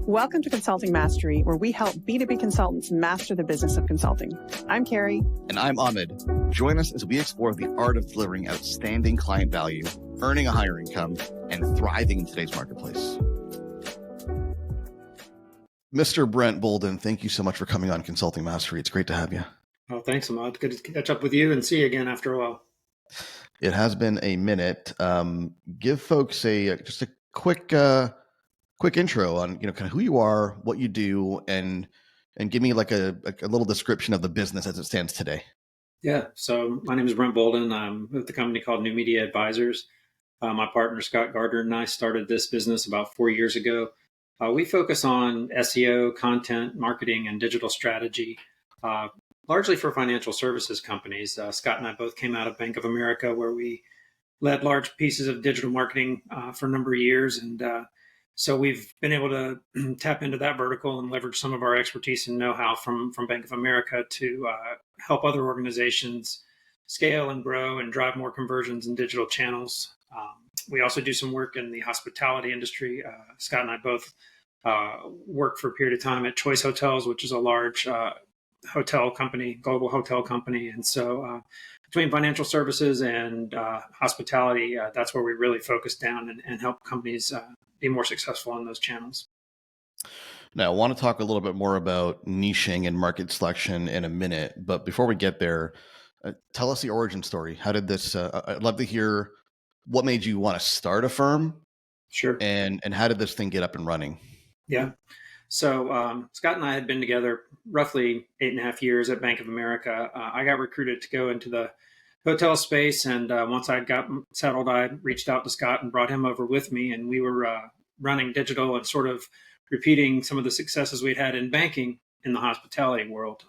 Welcome to Consulting Mastery, where we help B2B consultants master the business of consulting. I'm Carrie. And I'm Ahmed. Join us as we explore the art of delivering outstanding client value, earning a higher income, and thriving in today's marketplace. Mr. Brent Bouldin, thank you so much for coming on Consulting Mastery. It's great to have you. Oh, thanks, Ahmed. Good to catch up with you and see you again after a while. It has been a minute. Give folks just a quick intro on kind of who you are, what you do, and give me like a little description of the business as it stands today. Yeah. So my name is Brent Bouldin. I'm with a company called New Media Advisors. My partner Scott Gardner and I started this business about 4 years ago. We focus on SEO, content, marketing, and digital strategy, largely for financial services companies. Scott and I both came out of Bank of America, where we led large pieces of digital marketing for a number of years. And so we've been able to tap into that vertical and leverage some of our expertise and know-how from Bank of America to help other organizations scale and grow and drive more conversions in digital channels. We also do some work in the hospitality industry. Scott and I both worked for a period of time at Choice Hotels, which is a large hotel company, global hotel company. And so between financial services and hospitality, that's where we really focus down and help companies be more successful in those channels. Now, I want to talk a little bit more about niching and market selection in a minute. But before we get there, tell us the origin story. How did this, I'd love to hear what made you want to start a firm. Sure. And how did this thing get up and running? Yeah. So Scott and I had been together roughly 8.5 years at Bank of America. I got recruited to go into the hotel space. And once I got settled, I reached out to Scott and brought him over with me. And we were running digital and sort of repeating some of the successes we'd had in banking in the hospitality world.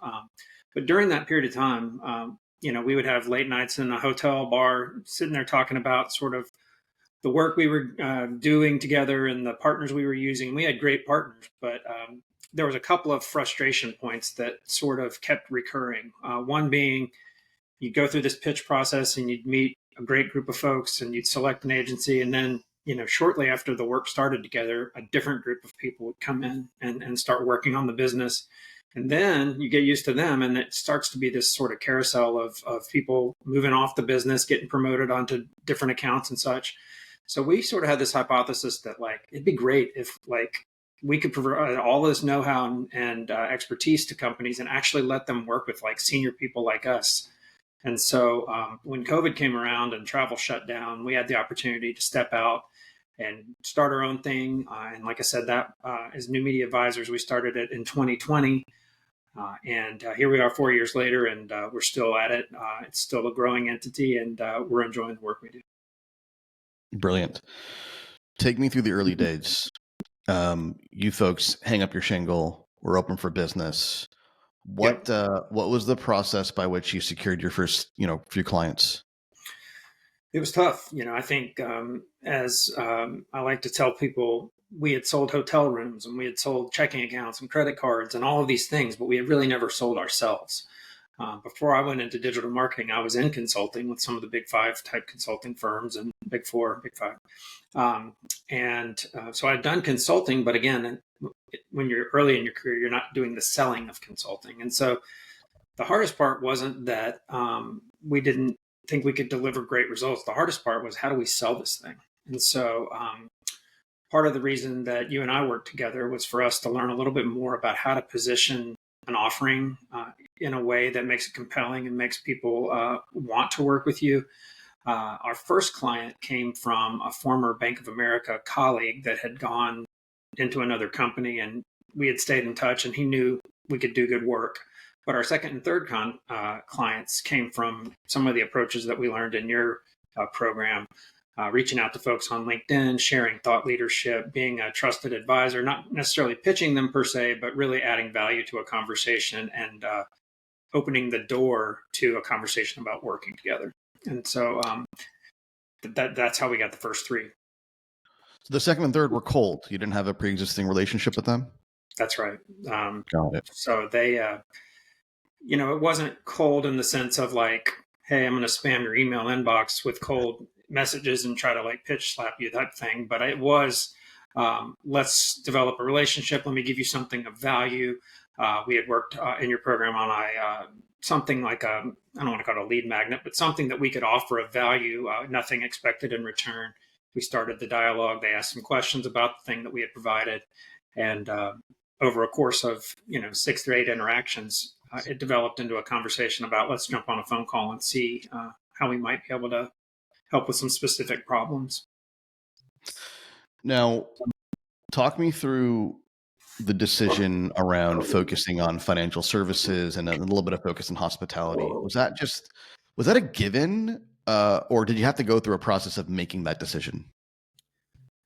But during that period of time, we would have late nights in a hotel bar, sitting there talking about sort of the work we were doing together and the partners we were using. We had great partners, but there was a couple of frustration points that sort of kept recurring. One being, you'd go through this pitch process and you'd meet a great group of folks and you'd select an agency. And then, shortly after the work started together, a different group of people would come in and start working on the business. And then you get used to them, and it starts to be this sort of carousel of people moving off the business, getting promoted onto different accounts and such. So we sort of had this hypothesis that it'd be great if we could provide all this know-how and expertise to companies and actually let them work with senior people like us. And so when COVID came around and travel shut down, we had the opportunity to step out and start our own thing. And like I said, that as New Media Advisors, we started it in 2020. And here we are 4 years later, and we're still at it. It's still a growing entity, and we're enjoying the work we do. Brilliant. Take me through the early days. You folks hang up your shingle. We're open for business. What was the process by which you secured your first, few clients? It was tough. I think as I like to tell people, we had sold hotel rooms and we had sold checking accounts and credit cards and all of these things, but we had really never sold ourselves. Before I went into digital marketing, I was in consulting with some of the big five type consulting firms and big four, big five. So I'd done consulting, but again, when you're early in your career, you're not doing the selling of consulting. And so the hardest part wasn't that we didn't think we could deliver great results. The hardest part was, how do we sell this thing? And so part of the reason that you and I worked together was for us to learn a little bit more about how to position an offering in a way that makes it compelling and makes people want to work with you. Our first client came from a former Bank of America colleague that had gone into another company, and we had stayed in touch, and he knew we could do good work. But our second and third clients came from some of the approaches that we learned in your program, reaching out to folks on LinkedIn, sharing thought leadership, being a trusted advisor, not necessarily pitching them per se, but really adding value to a conversation and opening the door to a conversation about working together. And so that's how we got the first three. So the second and third were cold. You didn't have a pre-existing relationship with them? That's right. Got it. So they, it wasn't cold in the sense of hey, I'm going to spam your email inbox with cold messages and try to pitch slap you, that thing. But it was Let's develop a relationship. Let me give you something of value. We had worked in your program on something like I don't want to call it a lead magnet, but something that we could offer of value, nothing expected in return. We started the dialogue. They asked some questions about the thing that we had provided. And over a course of 6 to 8 interactions, it developed into a conversation about let's jump on a phone call and see how we might be able to help with some specific problems. Now, talk me through the decision around focusing on financial services and a little bit of focus on hospitality. Was that a given, or did you have to go through a process of making that decision?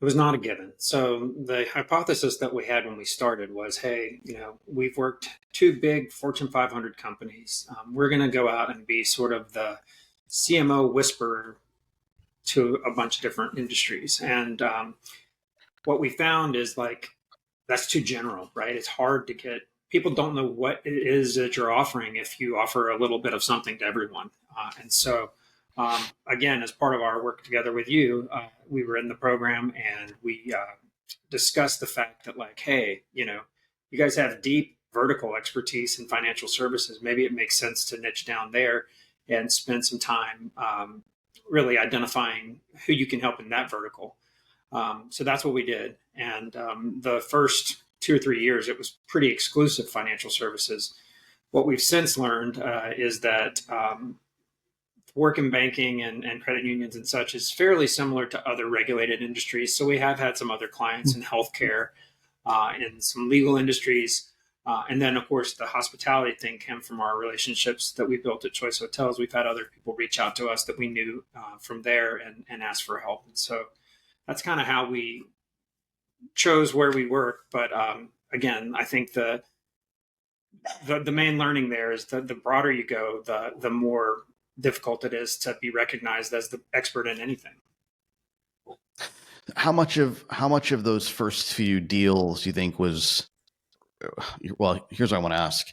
It was not a given. So the hypothesis that we had when we started was, hey, we've worked 2 big Fortune 500 companies. We're going to go out and be sort of the CMO whisperer to a bunch of different industries. And what we found is that's too general, right? It's hard to get, people don't know what it is that you're offering if you offer a little bit of something to everyone. And so, again, as part of our work together with you, we were in the program and we discussed the fact that hey, you guys have deep vertical expertise in financial services. Maybe it makes sense to niche down there and spend some time really identifying who you can help in that vertical. So that's what we did. And the first 2 or 3 years, it was pretty exclusive financial services. What we've since learned is that work in banking and credit unions and such is fairly similar to other regulated industries. So we have had some other clients in healthcare, in some legal industries. And then, of course, the hospitality thing came from our relationships that we built at Choice Hotels. We've had other people reach out to us that we knew from there and ask for help. And so that's kind of how we chose where we work. But again, I think the main learning there is that the broader you go, the more difficult it is to be recognized as the expert in anything. How much of those first few deals do you think was, well, here's what I want to ask.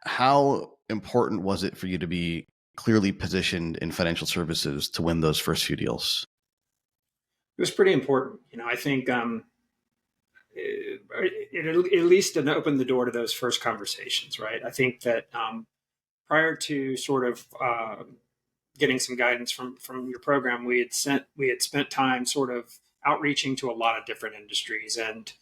How important was it for you to be clearly positioned in financial services to win those first few deals? It was pretty important. I think it at least opened the door to those first conversations, right? I think that prior to sort of getting some guidance from your program, we had spent time sort of outreaching to a lot of different industries, and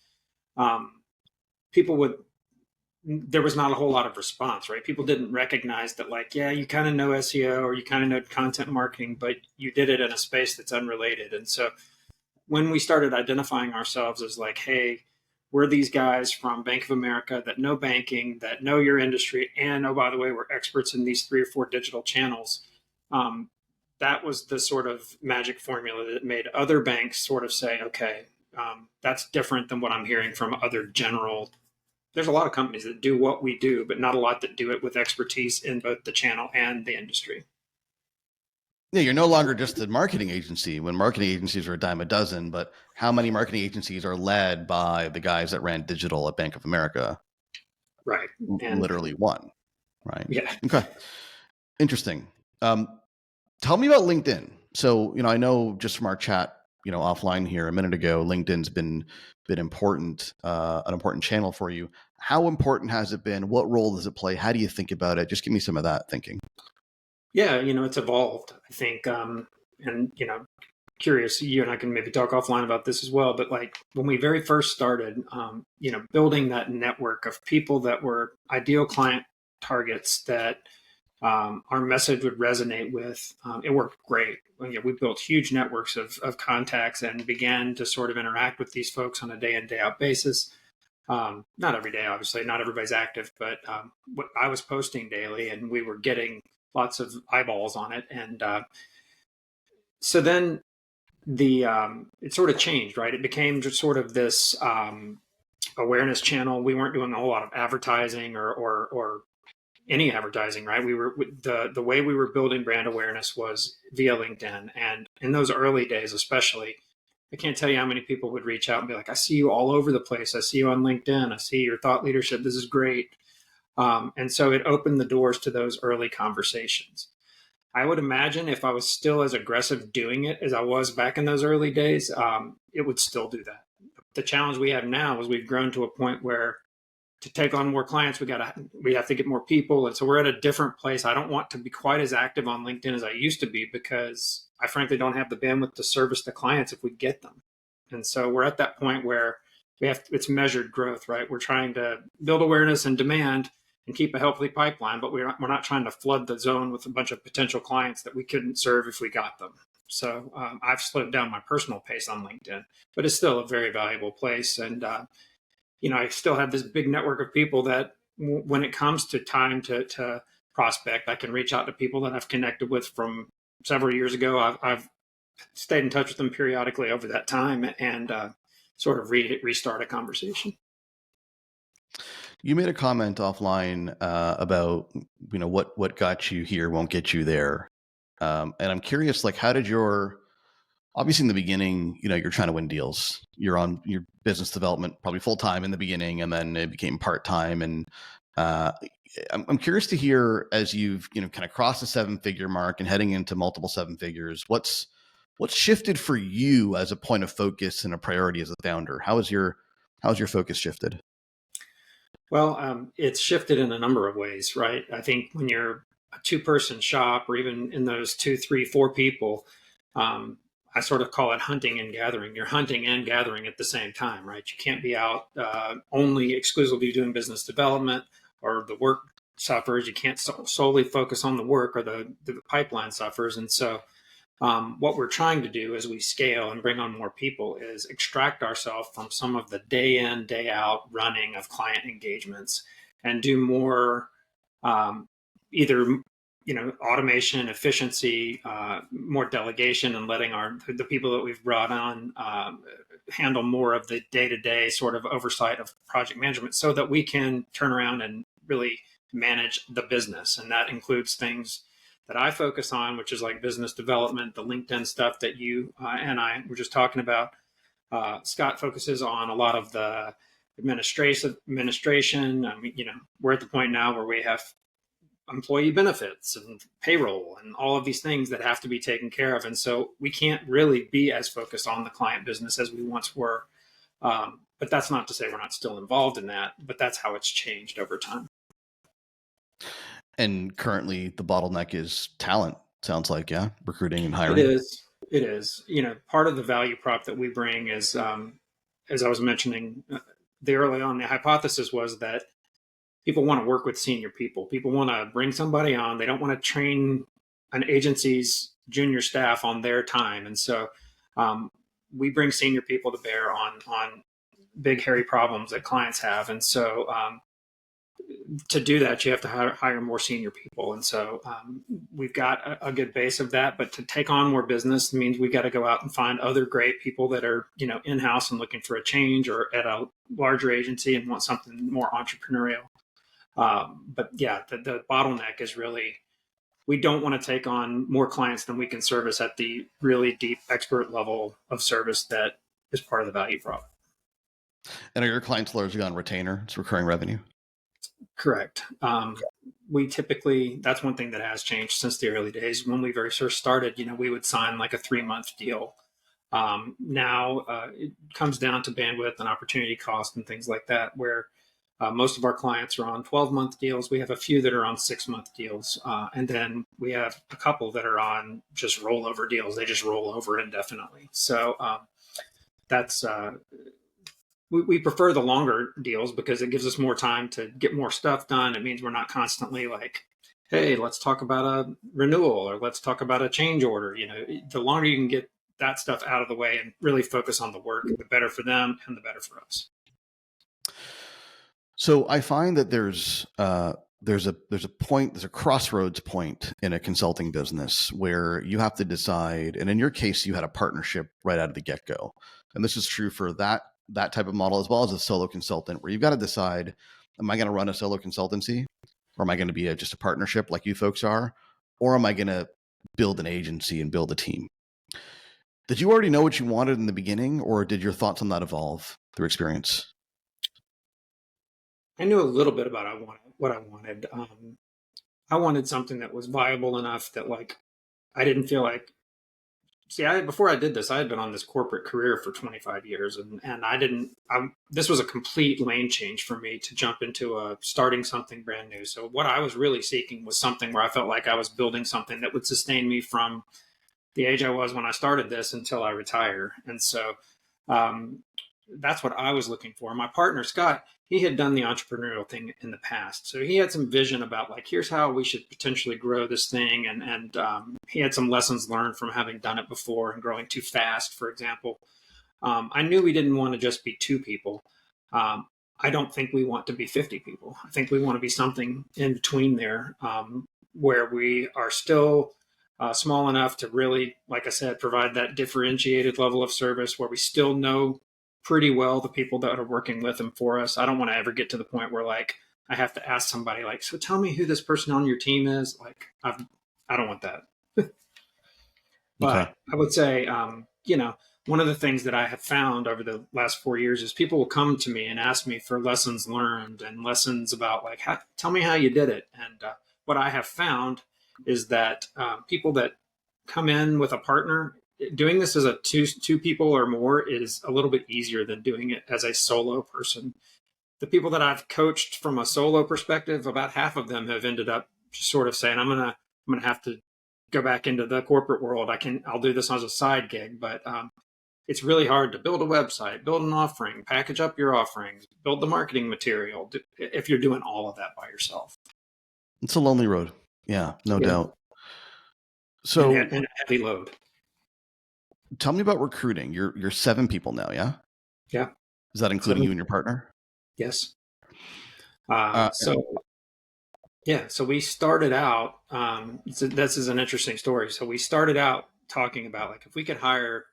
there was not a whole lot of response, right? People didn't recognize that, yeah, you kind of know SEO or you kind of know content marketing, but you did it in a space that's unrelated. And so when we started identifying ourselves as hey, we're these guys from Bank of America that know banking, that know your industry, and oh, by the way, we're experts in these 3 or 4 digital channels. That was the sort of magic formula that made other banks sort of say, okay, that's different than what I'm hearing from other general. There's a lot of companies that do what we do, but not a lot that do it with expertise in both the channel and the industry. Yeah, you're no longer just a marketing agency when marketing agencies are a dime a dozen, but how many marketing agencies are led by the guys that ran digital at Bank of America? Right. And literally one, right? Yeah. Okay. Interesting. Tell me about LinkedIn. So, I know just from our chat, offline here a minute ago, LinkedIn's been important, an important channel for you. How important has it been? What role does it play? How do you think about it? Just give me some of that thinking. Yeah, it's evolved, I think. And, curious, you and I can maybe talk offline about this as well. But when we very first started, building that network of people that were ideal client targets that our message would resonate with, it worked great. We built huge networks of contacts and began to sort of interact with these folks on a day in, day out basis. Not every day, obviously, not everybody's active, but what I was posting daily and we were getting lots of eyeballs on it. And so then it sort of changed, right? It became just sort of this awareness channel. We weren't doing a whole lot of advertising or any advertising, right? We were the way we were building brand awareness was via LinkedIn. And in those early days, especially, I can't tell you how many people would reach out and be like, I see you all over the place. I see you on LinkedIn. I see your thought leadership. This is great. And so it opened the doors to those early conversations. I would imagine if I was still as aggressive doing it as I was back in those early days, it would still do that. the challenge we have now is we've grown to a point where to take on more clients, we have to get more people. And so we're at a different place. I don't want to be quite as active on LinkedIn as I used to be because I frankly don't have the bandwidth to service the clients if we get them. And so we're at that point where it's measured growth, right? We're trying to build awareness and demand and keep a healthy pipeline, but we're not trying to flood the zone with a bunch of potential clients that we couldn't serve if we got them. So I've slowed down my personal pace on LinkedIn, but it's still a very valuable place. And I still have this big network of people that when it comes to time to prospect, I can reach out to people that I've connected with from several years ago. I've stayed in touch with them periodically over that time and sort of restart a conversation. You made a comment offline about, what got you here won't get you there. And I'm curious, how did obviously in the beginning, you're trying to win deals. You're on your business development, probably full time in the beginning, and then it became part-time. And I'm curious to hear, as you've, kind of crossed the 7-figure mark and heading into multiple 7 figures, what's shifted for you as a point of focus and a priority as a founder? How's your focus shifted? Well, it's shifted in a number of ways, right? I think when you're a 2-person shop, or even in those 2, 3, 4 people, I sort of call it hunting and gathering. You're hunting and gathering at the same time, right? You can't be out only exclusively doing business development, or the work suffers. You can't solely focus on the work, or the pipeline suffers. And so what we're trying to do as we scale and bring on more people is extract ourselves from some of the day in, day out running of client engagements and do more either automation, efficiency, more delegation, and letting the people that we've brought on handle more of the day-to-day sort of oversight of project management, so that we can turn around and really manage the business. And that includes things that I focus on, which is like business development, the LinkedIn stuff that you and I were just talking about. Scott focuses on a lot of the administration. I mean, we're at the point now where we have employee benefits and payroll and all of these things that have to be taken care of. And so we can't really be as focused on the client business as we once were. But that's not to say we're not still involved in that, but that's how it's changed over time. And currently the bottleneck is talent, sounds like, yeah? Recruiting and hiring. It is. Part of the value prop that we bring is, as I was mentioning, early on, the hypothesis was that people want to work with senior people. People want to bring somebody on. They don't want to train an agency's junior staff on their time. And so we bring senior people to bear on big, hairy problems that clients have. And so to do that, you have to hire more senior people. And so we've got a good base of that. But to take on more business means we've got to go out and find other great people that are, in-house and looking for a change, or at a larger agency and want something more entrepreneurial. But yeah, the bottleneck is really, we don't want to take on more clients than we can service at the really deep expert level of service that is part of the value prop. And are your clients largely on retainer? It's recurring revenue? Correct. We typically, that's one thing that has changed since the early days. When we very first started, we would sign like a 3-month deal. Now it comes down to bandwidth and opportunity cost and things like that, where most of our clients are on 12-month deals. We have a few that are on 6-month deals. And then we have a couple that are on just rollover deals. They just roll over indefinitely. So that's, we prefer the longer deals because it gives us more time to get more stuff done. It means we're not constantly like, hey, let's talk about a renewal, or let's talk about a change order. The longer you can get that stuff out of the way and really focus on the work, the better for them and the better for us. So I find that there's a crossroads point in a consulting business where you have to decide, and in your case, you had a partnership right out of the get-go. And this is true for that type of model as well as a solo consultant, where you've got to decide, am I going to run a solo consultancy, or am I going to be just a partnership like you folks are, or am I going to build an agency and build a team? Did you already know what you wanted in the beginning, or did your thoughts on that evolve through experience? I knew a little bit about what I wanted. I wanted something that was viable enough that, like, I didn't feel like see, before I did this, I had been on this corporate career for 25 years, and this was a complete lane change for me to jump into starting something brand new. So what I was really seeking was something where I felt like I was building something that would sustain me from the age I was when I started this until I retire. And so um, that's what I was looking for. My partner, Scott, he had done the entrepreneurial thing in the past. So he had some vision about like, here's how we should potentially grow this thing. And he had some lessons learned from having done it before and growing too fast, for example. I knew we didn't want to just be two people. I don't think we want to be 50 people. I think we want to be something in between there, where we are still small enough to really, like I said, provide that differentiated level of service where we still know pretty well the people that are working with and for us. I don't want to ever get to the point where like I have to ask somebody like, so tell me who this person on your team is. Like I don't want that. But Okay. I would say, one of the things that I have found over the last 4 years is people will come to me and ask me for lessons learned and lessons about like, tell me how you did it. And what I have found is that people that come in with a partner, doing this as a two people or more is a little bit easier than doing it as a solo person. The people that I've coached from a solo perspective, about half of them have ended up just sort of saying, I'm gonna have to go back into the corporate world. I'll do this as a side gig, but it's really hard to build a website, build an offering, package up your offerings, build the marketing material if you're doing all of that by yourself. It's a lonely road. Yeah, no doubt. So and a heavy load. Tell me about recruiting. You're 7 people now, yeah? Yeah. Is that including you and your partner? Yes. So we started out, this is an interesting story. So we started out talking about like, if we could hire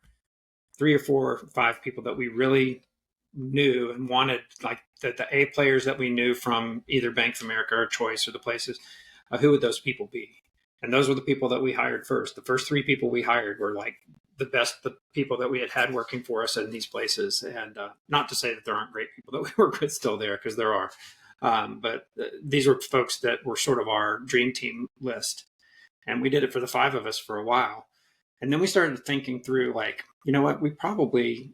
3 or 4 or 5 people that we really knew and wanted, like the A players that we knew from either Bank of America or Choice or the places, who would those people be? And those were the people that we hired first. The first 3 people we hired were like the people that we had working for us in these places. And not to say that there aren't great people that we work with still there, because there are. But these were folks that were sort of our dream team list. And we did it for the 5 of us for a while. And then we started thinking through like, you know what, we probably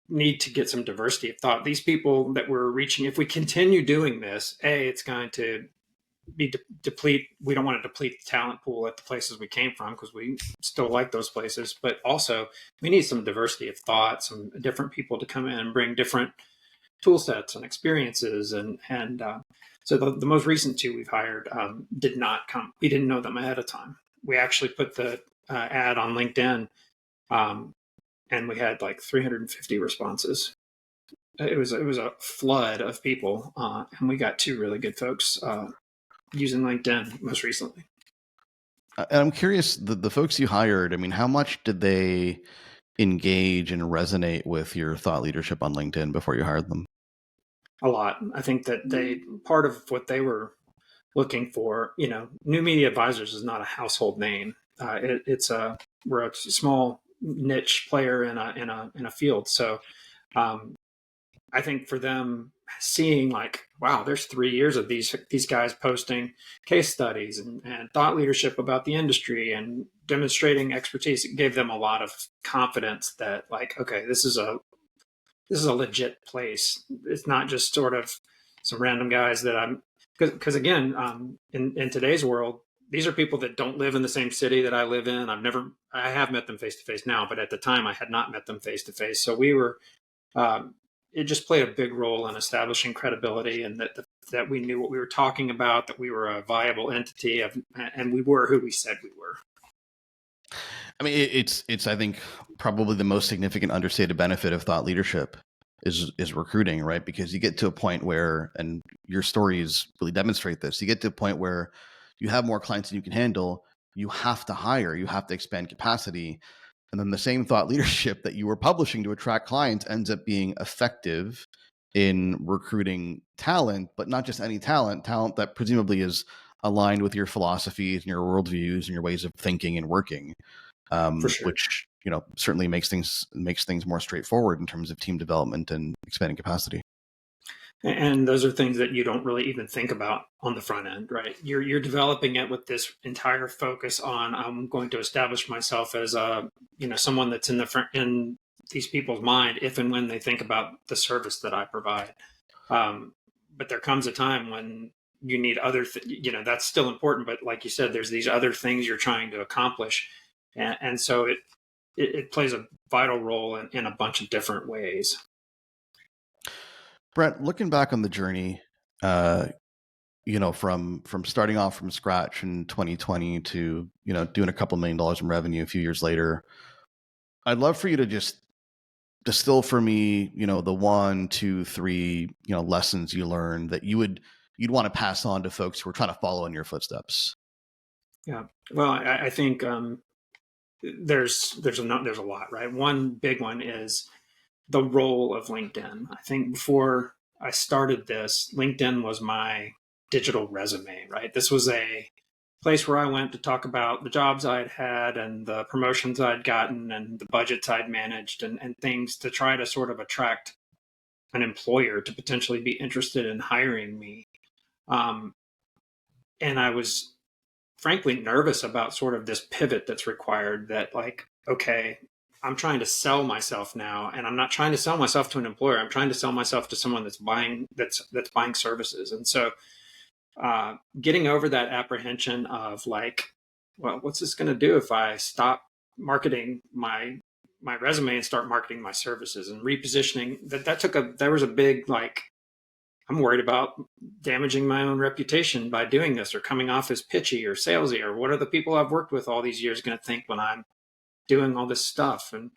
need to get some diversity of thought. These people that we're reaching, if we continue doing this, it's going to be deplete. We don't want to deplete the talent pool at the places we came from, because we still like those places. But also we need some diversity of thought, some different people to come in and bring different tool sets and experiences. And so the most recent 2 we've hired did not come. We didn't know them ahead of time. We actually put the ad on LinkedIn, and we had like 350 responses. It was a flood of people, and we got 2 really good folks using LinkedIn most recently. And I'm curious, the folks you hired, I mean, how much did they engage and resonate with your thought leadership on LinkedIn before you hired them? A lot. I think that part of what they were looking for, New Media Advisors is not a household name. We're a small niche player in a field. So I think for them, seeing like, wow, there's 3 years of these guys posting case studies and thought leadership about the industry and demonstrating expertise, it gave them a lot of confidence that like, okay, this is a legit place. It's not just sort of some random guys that because again, in today's world, these are people that don't live in the same city that I live in. I have met them face to face now, but at the time I had not met them face to face. So we were, it just played a big role in establishing credibility, and that we knew what we were talking about, that we were a viable entity and we were who we said we were. I mean, it's I think probably the most significant understated benefit of thought leadership is recruiting, right? Because you get to a point where, and your stories really demonstrate this, you get to a point where you have more clients than you can handle. You have to hire, you have to expand capacity. And then the same thought leadership that you were publishing to attract clients ends up being effective in recruiting talent, but not just any talent that presumably is aligned with your philosophies and your worldviews and your ways of thinking and working. For sure. Which certainly makes things more straightforward in terms of team development and expanding capacity. And those are things that you don't really even think about on the front end, right? You're developing it with this entire focus on, I'm going to establish myself as a, someone that's in the front, in these people's mind if and when they think about the service that I provide. But there comes a time when you need that's still important, but like you said, there's these other things you're trying to accomplish, and so it plays a vital role in a bunch of different ways. Brent, looking back on the journey, from starting off from scratch in 2020 to, doing a couple $1 million in revenue a few years later, I'd love for you to just distill for me, the 1, 2, 3, lessons you learned that you'd want to pass on to folks who are trying to follow in your footsteps. Yeah. Well, I think there's a lot, right? One big one is the role of LinkedIn. I think before I started this, LinkedIn was my digital resume, right? This was a place where I went to talk about the jobs I'd had and the promotions I'd gotten and the budgets I'd managed and things to try to sort of attract an employer to potentially be interested in hiring me. And I was frankly nervous about sort of this pivot that's required, that like, okay, I'm trying to sell myself now, and I'm not trying to sell myself to an employer. I'm trying to sell myself to someone that's buying services. And so getting over that apprehension of like, well, what's this going to do if I stop marketing my resume and start marketing my services, and repositioning there was a big, like, I'm worried about damaging my own reputation by doing this, or coming off as pitchy or salesy, or what are the people I've worked with all these years going to think when I'm doing all this stuff? And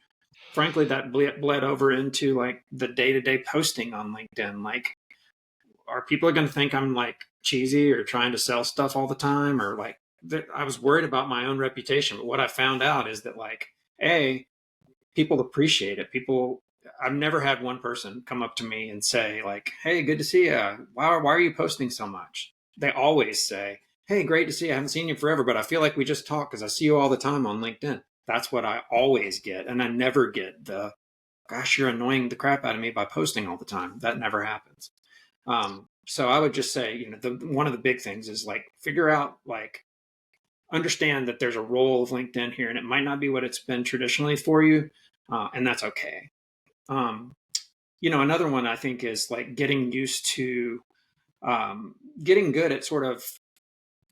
frankly, that bled over into like the day-to-day posting on LinkedIn. Like, are people going to think I'm like cheesy or trying to sell stuff all the time? Or like, I was worried about my own reputation. But what I found out is that, like, people appreciate it. I've never had one person come up to me and say like, "Hey, good to see you. Why are you posting so much?" They always say, "Hey, great to see you. I haven't seen you forever, but I feel like we just talked because I see you all the time on LinkedIn." That's what I always get. And I never get the, "Gosh, you're annoying the crap out of me by posting all the time." That never happens. So I would just say, one of the big things is like, figure out, like, understand that there's a role of LinkedIn here, and it might not be what it's been traditionally for you. And that's okay. Another one I think is like getting used to getting good at sort of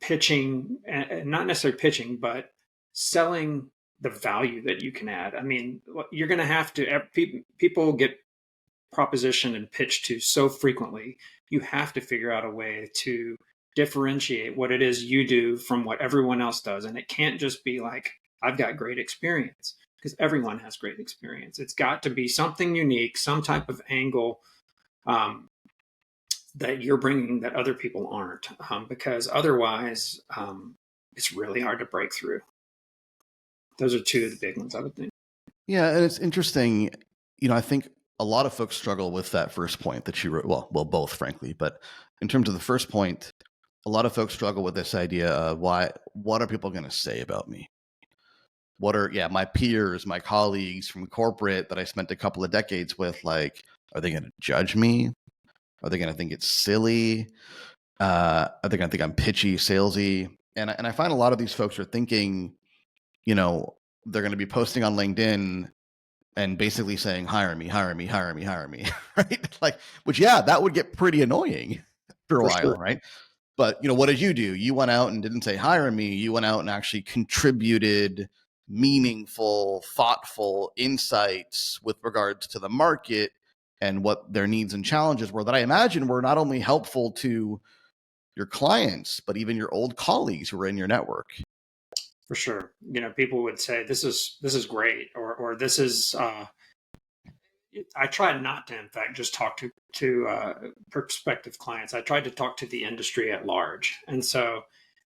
pitching, and not necessarily pitching, but selling the value that you can add. I mean, you're going to have to, people get propositioned and pitched to so frequently. You have to figure out a way to differentiate what it is you do from what everyone else does. And it can't just be like, I've got great experience, because everyone has great experience. It's got to be something unique, some type of angle that you're bringing that other people aren't, because otherwise it's really hard to break through. Those are two of the big ones, I would think. Yeah, and it's interesting. I think a lot of folks struggle with that first point that you wrote. Well, both, frankly. But in terms of the first point, a lot of folks struggle with this idea of what are people going to say about me? What are, my peers, my colleagues from corporate that I spent a couple of decades with, like, are they going to judge me? Are they going to think it's silly? Are they going to think I'm pitchy, salesy? And I find a lot of these folks are thinking, they're going to be posting on LinkedIn and basically saying, hire me, hire me, hire me, hire me, right? Like, which, that would get pretty annoying for a while, sure. Right? But, what did you do? You went out and didn't say, hire me. You went out and actually contributed meaningful, thoughtful insights with regards to the market and what their needs and challenges were, that I imagine were not only helpful to your clients, but even your old colleagues who were in your network. For sure. People would say, this is great, or this is, I tried not to, in fact, just talk to prospective clients. I tried to talk to the industry at large. And so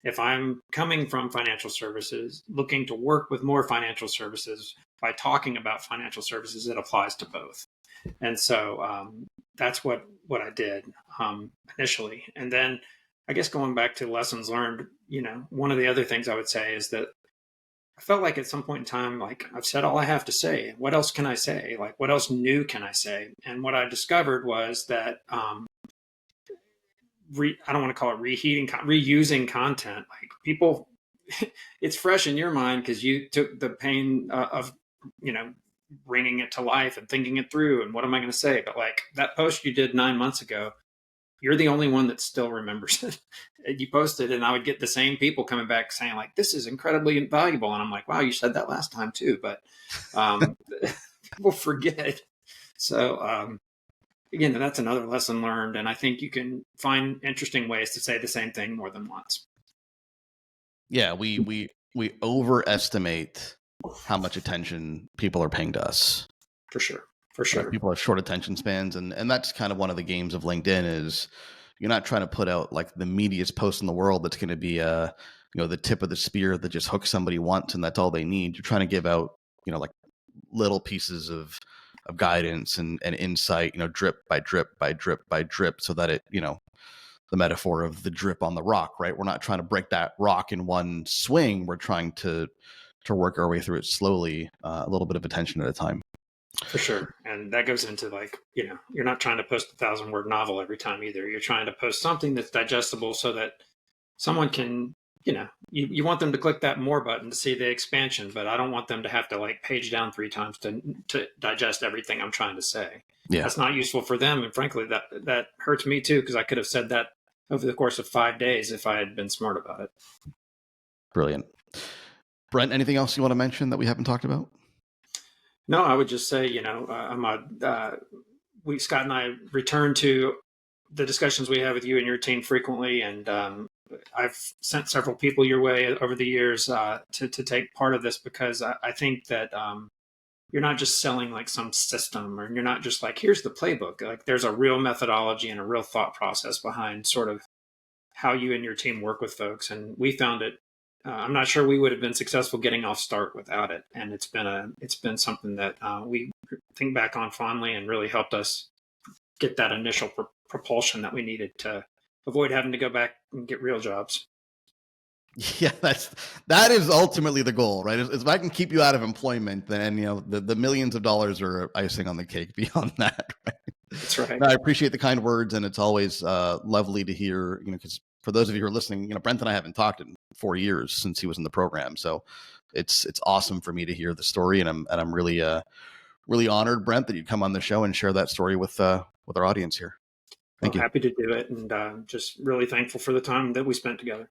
if I'm coming from financial services, looking to work with more financial services, by talking about financial services, it applies to both. And so that's what I did initially. And then I guess going back to lessons learned, one of the other things I would say is that I felt like at some point in time, like, I've said all I have to say. What else can I say? Like, what else new can I say? And what I discovered was that I don't want to call it reusing content. Like people, it's fresh in your mind because you took the pain of, bringing it to life and thinking it through. And what am I going to say? But like that post you did 9 months ago, you're the only one that still remembers it. You posted, and I would get the same people coming back saying like, this is incredibly valuable. And I'm like, wow, you said that last time too. But people forget. So, again, that's another lesson learned. And I think you can find interesting ways to say the same thing more than once. Yeah, we overestimate how much attention people are paying to us. For sure. For sure. People have short attention spans, and that's kind of one of the games of LinkedIn is you're not trying to put out like the meatiest post in the world that's going to be the tip of the spear that just hooks somebody once and that's all they need. You're trying to give out, like little pieces of guidance and insight, drip by drip by drip by drip, so that it, the metaphor of the drip on the rock, right? We're not trying to break that rock in one swing. We're trying to work our way through it slowly, a little bit of attention at a time. For sure. And that goes into like, you're not trying to post 1,000-word novel every time either. You're trying to post something that's digestible so that someone can, you want them to click that more button to see the expansion, but I don't want them to have to like page down 3 times to digest everything I'm trying to say. Yeah. That's not useful for them. And frankly, that hurts me too, because I could have said that over the course of 5 days if I had been smart about it. Brilliant. Brent, anything else you want to mention that we haven't talked about? No, I would just say, Scott and I return to the discussions we have with you and your team frequently. And I've sent several people your way over the years to take part of this, because I think that you're not just selling like some system, or you're not just like, here's the playbook. Like there's a real methodology and a real thought process behind sort of how you and your team work with folks. And we found it. I'm not sure we would have been successful getting off start without it. And it's been something that we think back on fondly and really helped us get that initial propulsion that we needed to avoid having to go back and get real jobs. Yeah, that is ultimately the goal, right? If I can keep you out of employment, then the millions of dollars are icing on the cake beyond that, right? That's right. I appreciate the kind words, and it's always lovely to hear, because for those of you who are listening, Brent and I haven't talked in 4 years since he was in the program, so it's awesome for me to hear the story, and I'm really really honored, Brent, that you'd come on the show and share that story with our audience here. Thank you. Happy to do it, and just really thankful for the time that we spent together.